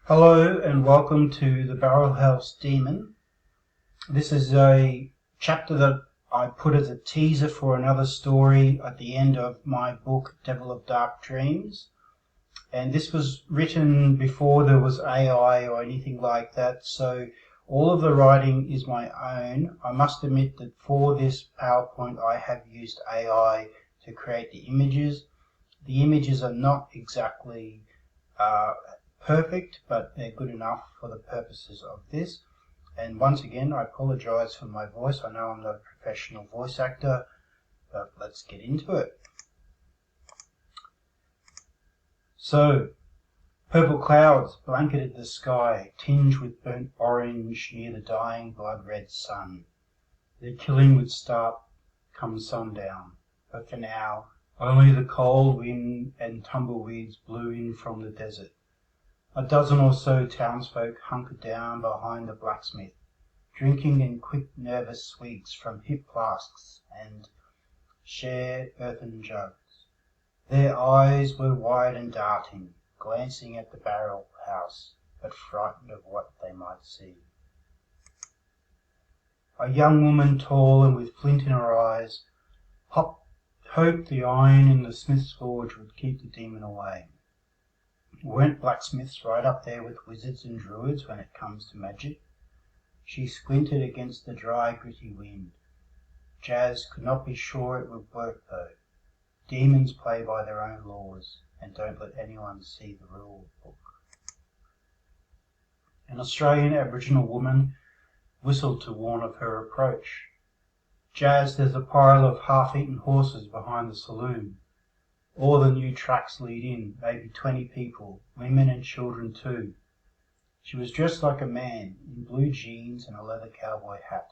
Hello and welcome to the Barrelhouse Demon. This is a chapter that I put as a teaser for another story at the end of my book Devil of Dark Dreams. And this was written before there was AI or anything like that, so all of the writing is my own. I must admit that for this PowerPoint I have used AI to create the images. The images are not exactly perfect, but they're good enough for the purposes of this. And once again, I apologize for my voice. I know I'm not a professional voice actor, but let's get into it. So, purple clouds blanketed the sky, tinged with burnt orange near the dying blood-red sun. Their killing would start come sundown, but for now, only the cold wind and tumbleweeds blew in from the desert. A dozen or so townsfolk hunkered down behind the blacksmith, drinking in quick, nervous swigs from hip flasks and share earthen jugs. Their eyes were wide and darting, glancing at the barrel house, but frightened of what they might see. A young woman, tall and with flint in her eyes, hoped the iron in the smith's forge would keep the demon away. Weren't blacksmiths right up there with wizards and druids when it comes to magic? She squinted against the dry, gritty wind. Jazz could not be sure it would work, though. Demons play by their own laws and don't let anyone see the rule book. An Australian Aboriginal woman whistled to warn of her approach. Jazz, there's a pile of half-eaten horses behind the saloon. All the new tracks lead in, maybe 20 people, women and children too. She was dressed like a man, in blue jeans and a leather cowboy hat.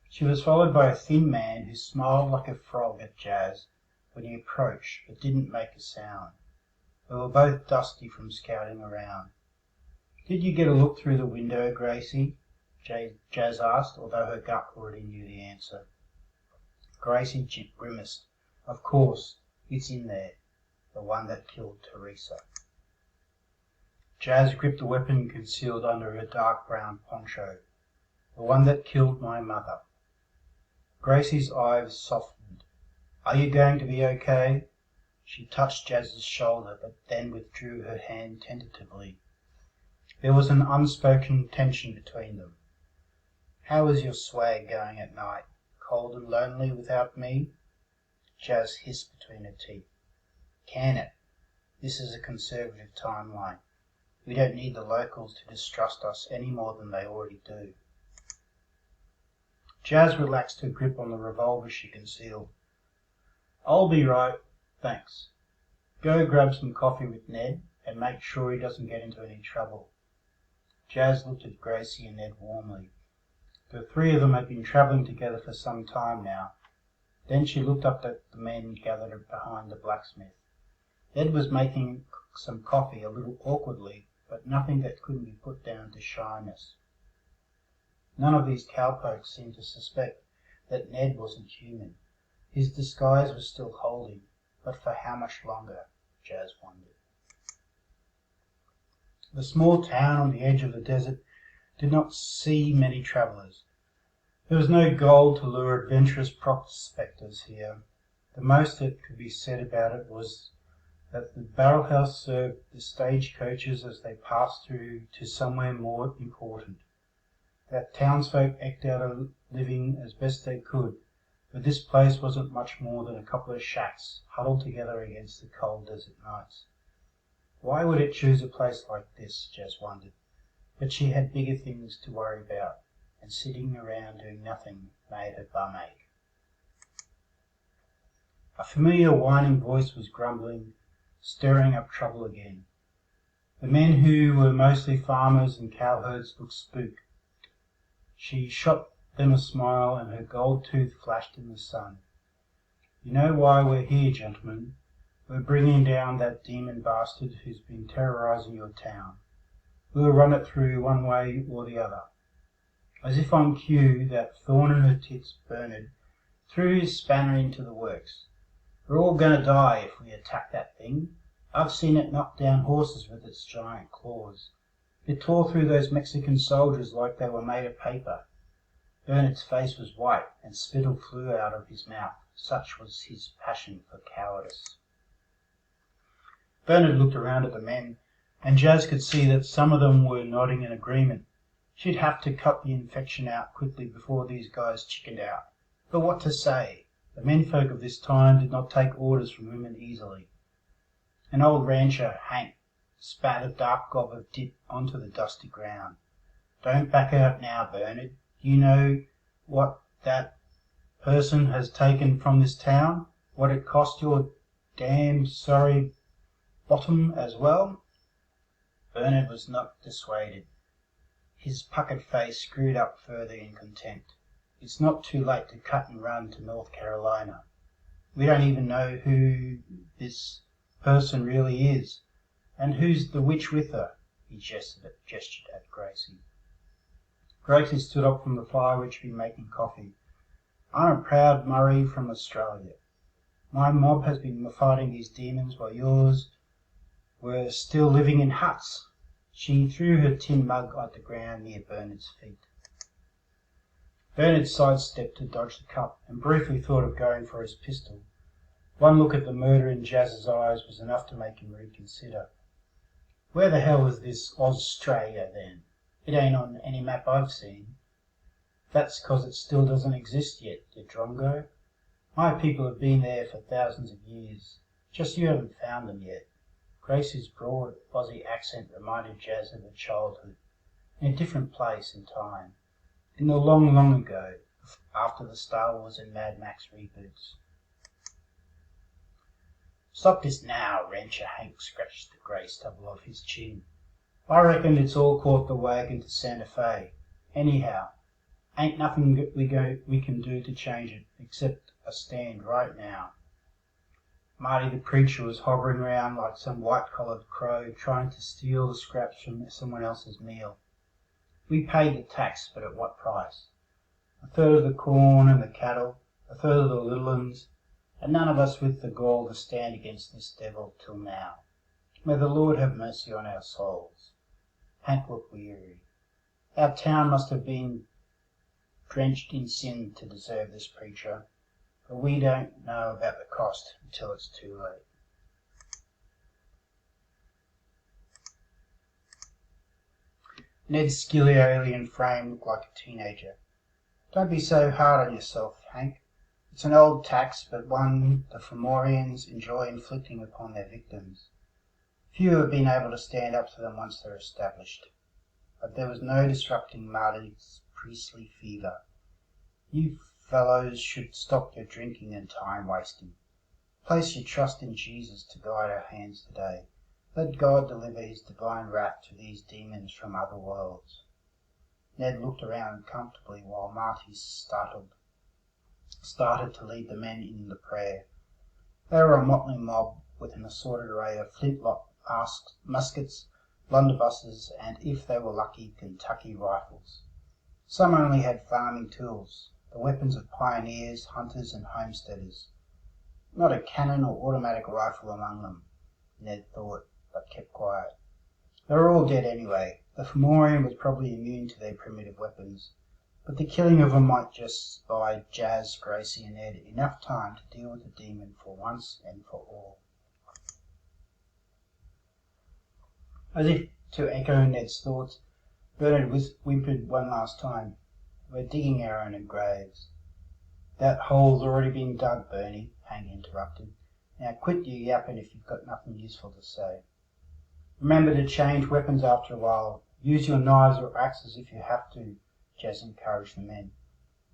She was followed by a thin man who smiled like a frog at Jazz when he approached, but didn't make a sound. They were both dusty from scouting around. "Did you get a look through the window, Gracie?" Jazz asked, although her gut already knew the answer. Gracie grimaced. "Of course. It's in there, the one that killed Teresa." Jazz gripped the weapon concealed under her dark brown poncho. "The one that killed my mother." Gracie's eyes softened. "Are you going to be okay?" She touched Jazz's shoulder, but then withdrew her hand tentatively. There was an unspoken tension between them. "How is your swag going at night? Cold and lonely without me?" Jazz hissed between her teeth. "Can it? This is a conservative timeline. We don't need the locals to distrust us any more than they already do." Jazz relaxed her grip on the revolver she concealed. "I'll be right, thanks. Go grab some coffee with Ned and make sure he doesn't get into any trouble." Jazz looked at Gracie and Ned warmly. The three of them had been travelling together for some time now. Then she looked up at the men gathered behind the blacksmith. Ned was making some coffee a little awkwardly, but nothing that couldn't be put down to shyness. None of these cowpokes seemed to suspect that Ned wasn't human. His disguise was still holding, but for how much longer, Jazz wondered. The small town on the edge of the desert did not see many travellers. There was no gold to lure adventurous prospectors here. The most that could be said about it was that the Barrelhouse served the stagecoaches as they passed through to somewhere more important. That townsfolk eked out a living as best they could, but this place wasn't much more than a couple of shacks huddled together against the cold desert nights. Why would it choose a place like this, Jazz wondered, but she had bigger things to worry about, and sitting around doing nothing made her bum ache. A familiar whining voice was grumbling, stirring up trouble again. The men, who were mostly farmers and cowherds, looked spooked. She shot them a smile and her gold tooth flashed in the sun. "You know why we're here, gentlemen. We're bringing down that demon bastard who's been terrorizing your town. We'll run it through one way or the other." As if on cue, that thorn in her tits, Bernard, threw his spanner into the works. "We're all going to die if we attack that thing. I've seen it knock down horses with its giant claws. It tore through those Mexican soldiers like they were made of paper. Bernard's face was white, and spittle flew out of his mouth. Such was his passion for cowardice. Bernard looked around at the men, and Jazz could see that some of them were nodding in agreement. She'd have to cut the infection out quickly before these guys chickened out. But what to say? The menfolk of this time did not take orders from women easily. An old rancher, Hank, spat a dark gob of dip onto the dusty ground. Don't back out now, Bernard. Do you know what that person has taken from this town? What it cost your damned sorry bottom as well? Bernard was not dissuaded. His puckered face screwed up further in contempt. It's not too late to cut and run to North Carolina. We don't even know who this person really is. And who's the witch with her? He gestured at Gracie. Gracie stood up from the fire which had been making coffee. I'm a proud Murray from Australia. My mob has been fighting these demons while yours were still living in huts. She threw her tin mug on the ground near Bernard's feet. Bernard sidestepped to dodge the cup and briefly thought of going for his pistol. One look at the murder in Jazz's eyes was enough to make him reconsider. Where the hell is this Australia, then? It ain't on any map I've seen. That's 'cause it still doesn't exist yet, you drongo. My people have been there for thousands of years. Just you haven't found them yet. Gracie's broad Aussie accent reminded Jazz of her childhood, in a different place and time, in the long, long ago, after the Star Wars and Mad Max reboots. Stop this now, Rancher Hank scratched the grey stubble off his chin. I reckon it's all caught the wagon to Santa Fe. Anyhow, ain't nothing we can do to change it, except a stand right now. Marty the preacher was hovering around like some white-collared crow trying to steal the scraps from someone else's meal. We paid the tax, but at what price? A third of the corn and the cattle, a third of the little uns, and none of us with the gall to stand against this devil till now. May the Lord have mercy on our souls. Hank looked weary. Our town must have been drenched in sin to deserve this preacher, but we don't know about the cost until it's too late. Ned's skilly alien frame looked like a teenager. Don't be so hard on yourself, Hank. It's an old tax, but one the Fomorians enjoy inflicting upon their victims. Few have been able to stand up to them once they're established. But there was no disrupting Marty's priestly fever. You fellows should stop your drinking and time wasting. Place your trust in Jesus to guide our hands today. Let God deliver his divine wrath to these demons from other worlds. Ned looked around comfortably while Marty started to lead the men in the prayer. They were a motley mob with an assorted array of flintlock muskets, blunderbusses, and, if they were lucky, Kentucky rifles. Some only had farming tools, the weapons of pioneers, hunters, and homesteaders. Not a cannon or automatic rifle among them, Ned thought, but kept quiet. They were all dead anyway. The Fomorian was probably immune to their primitive weapons, but the killing of them might just buy Jazz, Gracie, and Ned enough time to deal with the demon for once and for all. As if to echo Ned's thoughts, Bernard whimpered one last time. We're digging our own graves. That hole's already been dug, Bernie, Hank interrupted. Now quit your yapping if you've got nothing useful to say. Remember to change weapons after a while. Use your knives or axes if you have to, Jazz encouraged the men.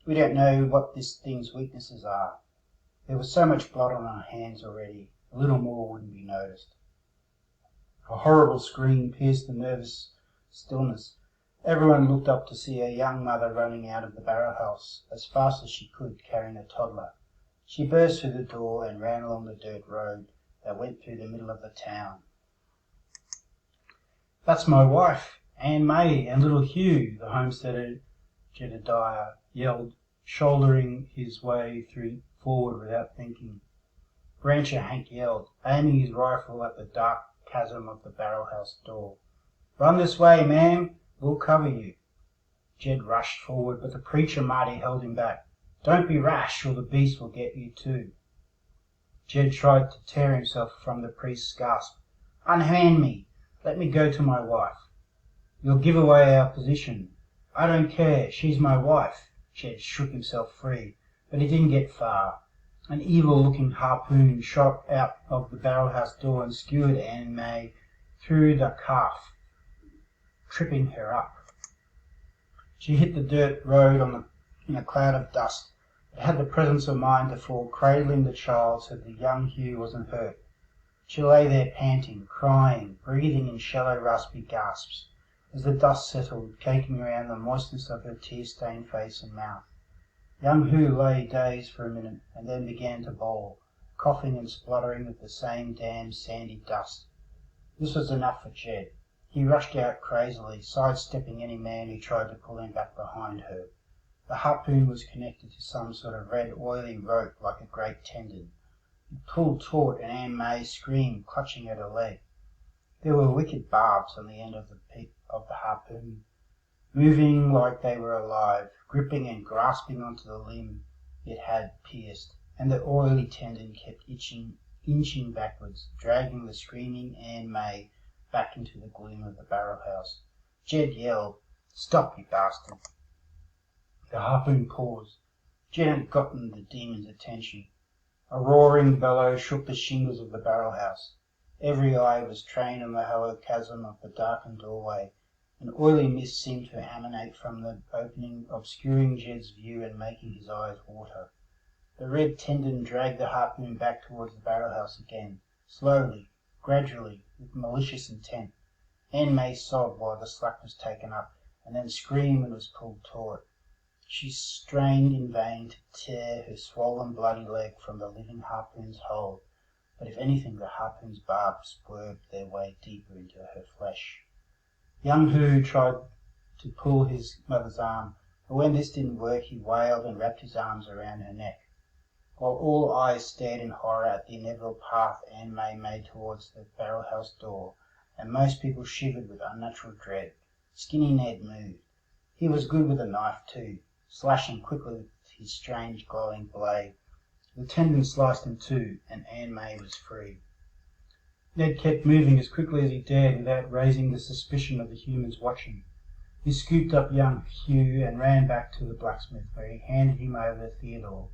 We don't know what this thing's weaknesses are. There was so much blood on our hands already. A little more wouldn't be noticed. A horrible scream pierced the nervous stillness. Everyone looked up to see a young mother running out of the Barrelhouse as fast as she could, carrying a toddler. She burst through the door and ran along the dirt road that went through the middle of the town. That's my wife, Anne May, and little Hugh, the homesteader Jedediah yelled, shouldering his way forward without thinking. Rancher Hank yelled, aiming his rifle at the dark chasm of the barrelhouse door. "Run this way, ma'am. We'll cover you." Jed rushed forward, but the preacher Marty held him back. "Don't be rash, or the beast will get you too." Jed tried to tear himself from the priest's grasp. "Unhand me. Let me go to my wife." "You'll give away our position." "I don't care. She's my wife." Jed shook himself free, but he didn't get far. An evil-looking harpoon shot out of the barrelhouse door and skewered Aunt May through the calf, tripping her up. She hit the dirt road in a cloud of dust, but had the presence of mind to fall cradling the child so that young Hugh wasn't hurt. She lay there panting, crying, breathing in shallow raspy gasps, as the dust settled, caking around the moistness of her tear-stained face and mouth. Young Hugh lay dazed for a minute, and then began to bawl, coughing and spluttering with the same damn sandy dust. This was enough for Jed. He rushed out crazily, sidestepping any man who tried to pull him back behind her. The harpoon was connected to some sort of red oily rope like a great tendon. It pulled taut and Aunt May screamed, clutching at her leg. There were wicked barbs on the end of the harpoon, moving like they were alive, gripping and grasping onto the limb it had pierced, and the oily tendon kept inching backwards, dragging the screaming Aunt May back into the gloom of the barrelhouse. Jed yelled, "Stop, you bastard!" The harpoon paused. Jed had gotten the demon's attention. A roaring bellow shook the shingles of the barrelhouse. Every eye was trained on the hollow chasm of the darkened doorway. An oily mist seemed to emanate from the opening, obscuring Jed's view and making his eyes water. The red tendon dragged the harpoon back towards the barrelhouse again, slowly, gradually, with malicious intent. Aunt May sobbed while the slack was taken up, and then screamed and was pulled taut. She strained in vain to tear her swollen bloody leg from the living harpoon's hold, but if anything the harpoon's barbs swerved their way deeper into her flesh. Young Hugh tried to pull his mother's arm, but when this didn't work he wailed and wrapped his arms around her neck. While all eyes stared in horror at the inevitable path Aunt May made towards the barrelhouse door, and most people shivered with unnatural dread, Skinny Ned moved. He was good with a knife too, slashing quickly with his strange glowing blade. The tendon sliced in two, and Aunt May was free. Ned kept moving as quickly as he dared without raising the suspicion of the humans watching. He scooped up young Hugh and ran back to the blacksmith, where he handed him over to Theodore.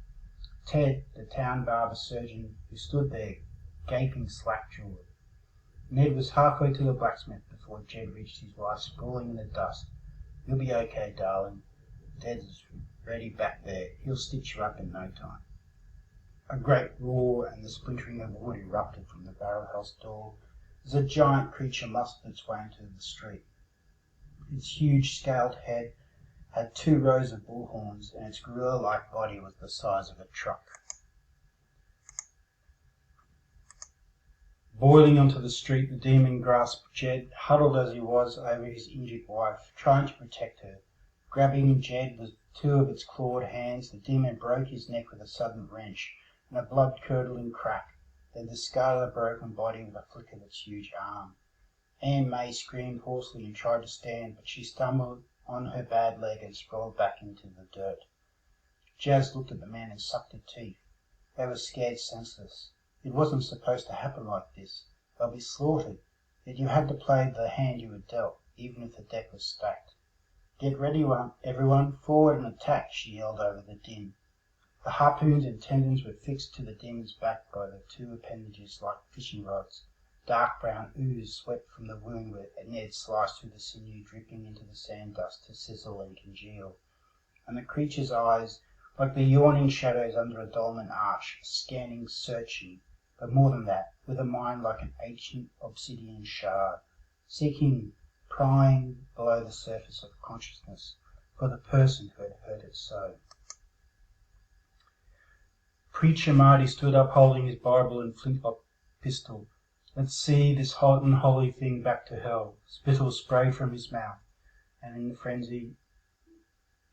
Ted, the town barber surgeon, who stood there, gaping slack-jawed. Ned was halfway to the blacksmith before Jed reached his wife sprawling in the dust. "You'll be okay, darling. Ted's ready back there. He'll stitch you up in no time." A great roar and the splintering of wood erupted from the barrelhouse door as a giant creature muscled its way into the street. Its huge scaled head had 2 rows of bullhorns, and its gorilla-like body was the size of a truck. Boiling onto the street, the demon grasped Jed, huddled as he was over his injured wife, trying to protect her. Grabbing Jed with 2 of its clawed hands, the demon broke his neck with a sudden wrench and a blood-curdling crack, then discarded the broken body with a flick of its huge arm. Aunt May screamed hoarsely and tried to stand, but she stumbled on her bad leg and sprawled back into the dirt. Jazz looked at the man and sucked her teeth. They were scared senseless. It wasn't supposed to happen like this. They'll be slaughtered. Yet you had to play the hand you were dealt, even if the deck was stacked. "Get ready, everyone. Forward and attack," she yelled over the din. The harpoons and tendons were fixed to the demon's back by the 2 appendages like fishing rods. Dark brown ooze swept from the wound where Ned sliced through the sinew, dripping into the sand dust to sizzle and congeal. And the creature's eyes, like the yawning shadows under a dolmen arch, scanning, searching, but more than that, with a mind like an ancient obsidian shard, seeking, prying below the surface of consciousness for the person who had hurt it so. Preacher Marty stood up holding his Bible and flintlock pistol. "Let's see this hot and holy thing back to hell." Spittle sprayed from his mouth, and in the frenzy,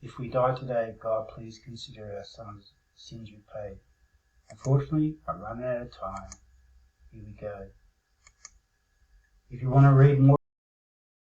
"If we die today, God, please consider our sins repaid." Unfortunately, I'm running out of time. Here we go. If you want to read more